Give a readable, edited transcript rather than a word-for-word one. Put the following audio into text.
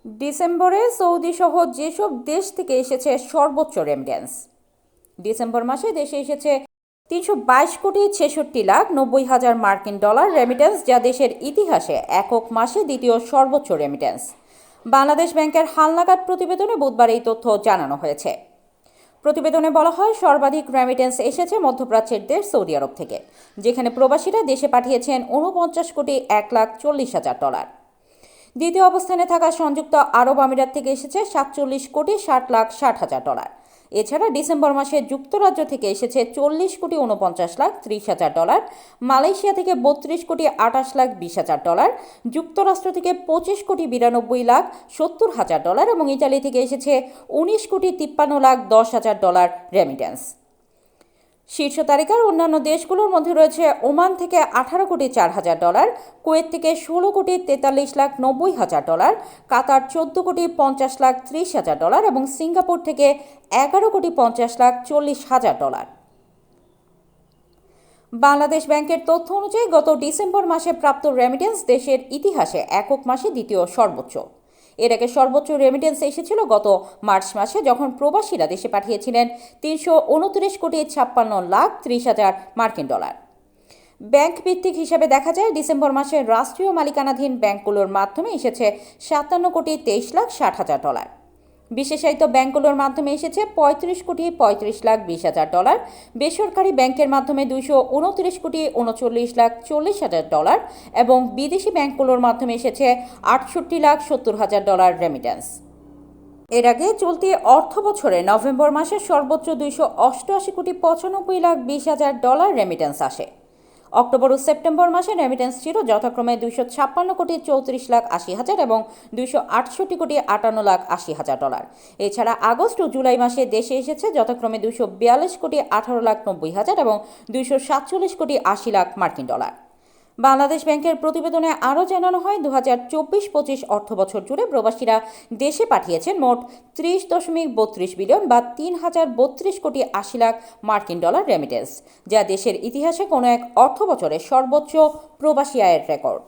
ডিসেম্বরে সৌদি সহ যেসব দেশ থেকে এসেছে সর্বোচ্চ রেমিটেন্স। ডিসেম্বর মাসে দেশে এসেছে ৩২,৬৬,৯০,০০০ মার্কিন ডলার রেমিটেন্স, যা দেশের ইতিহাসে একক মাসে দ্বিতীয় সর্বোচ্চ রেমিটেন্স। বাংলাদেশ ব্যাংকের হালনাগাদ প্রতিবেদনে বুধবার এই তথ্য জানানো হয়েছে। প্রতিবেদনে বলা হয়, সর্বাধিক রেমিটেন্স এসেছে মধ্যপ্রাচ্যের দেশ সৌদি আরব থেকে, যেখানে প্রবাসীরা দেশে পাঠিয়েছেন ৪৯,৪০,০০০ ডলার। দ্বিতীয় অবস্থানে থাকা সংযুক্ত আরব আমিরাত থেকে এসেছে ৪৭,৬০,৬০,০০০ ডলার। এছাড়া ডিসেম্বর মাসে যুক্তরাজ্য থেকে এসেছে ৪০,৪৯,৩০,০০০ ডলার, মালয়েশিয়া থেকে ৩২,২৮,২০,০০০ ডলার, যুক্তরাষ্ট্র থেকে ২৫,৯২,৭০,০০০ ডলার এবং ইতালি থেকে এসেছে ১৯,৫৩,১০,০০০ ডলার রেমিটেন্স। শীর্ষ তালিকার অন্যান্য দেশগুলোর মধ্যে রয়েছে ওমান থেকে ১৮,০৪,০০০ ডলার, কুয়েত থেকে ১৬,৪৩,৯০,০০০ ডলার, কাতার ১৪,৫০,৩০,০০০ ডলার এবং সিঙ্গাপুর থেকে ১১,৫০,৪০,০০০ ডলার। বাংলাদেশ ব্যাংকের তথ্য অনুযায়ী গত ডিসেম্বর মাসে প্রাপ্ত রেমিটেন্স দেশের ইতিহাসে একক মাসে দ্বিতীয় সর্বোচ্চ। এর আগে সর্বোচ্চ রেমিটেন্স এসেছিল গত মার্চ মাসে, যখন প্রবাসীরা দেশে পাঠিয়েছিলেন ৩২,৫৬,৫৩,০০০ মার্কিন ডলার। ব্যাংক ভিত্তিক হিসাবে দেখা যায়, ডিসেম্বর মাসে রাষ্ট্রীয় মালিকানাধীন ব্যাংকগুলোর মাধ্যমে এসেছে ৫৭,৬০,৬০,০০০ ডলার। বিশেষায়িত ব্যাংকগুলোর মাধ্যমে এসেছে ৩৫,৩৫,২০,০০০ ডলার, বেসরকারি ব্যাংকের মাধ্যমে ২29,৩৯,৪০,০০০ ডলার এবং বিদেশি ব্যাংকগুলোর মাধ্যমে এসেছে ৬৮,৭০,০০০ ডলার রেমিটেন্স। এর আগে চলতি অর্থ বছরে নভেম্বর মাসে সর্বোচ্চ ২৮,৯৫,২০,০০০ ডলার রেমিটেন্স আসে। অক্টোবর ও সেপ্টেম্বর মাসে রেমিটেন্স ছিল যথাক্রমে ২৫৬,৮০,০০০ এবং ২৬৮,৫৮,৮০,০০০ ডলার। এছাড়া আগস্ট ও জুলাই মাসে দেশে এসেছে যথাক্রমে ২৪২,১৮,৯০,০০০ এবং ২৪৭,৮০,০০০ মার্কিন ডলার। বাংলাদেশ ব্যাংকের প্রতিবেদনে আরও জানানো হয়, ২০২৪-২৫ অর্থবছর জুড়ে প্রবাসীরা দেশে পাঠিয়েছেন মোট ৩০.৩২ বিলিয়ন বা ৩,০৩২,৮০,০০,০০০ মার্কিন ডলার রেমিটেন্স, যা দেশের ইতিহাসে কোনো এক অর্থবছরে সর্বোচ্চ প্রবাসী আয়ের রেকর্ড।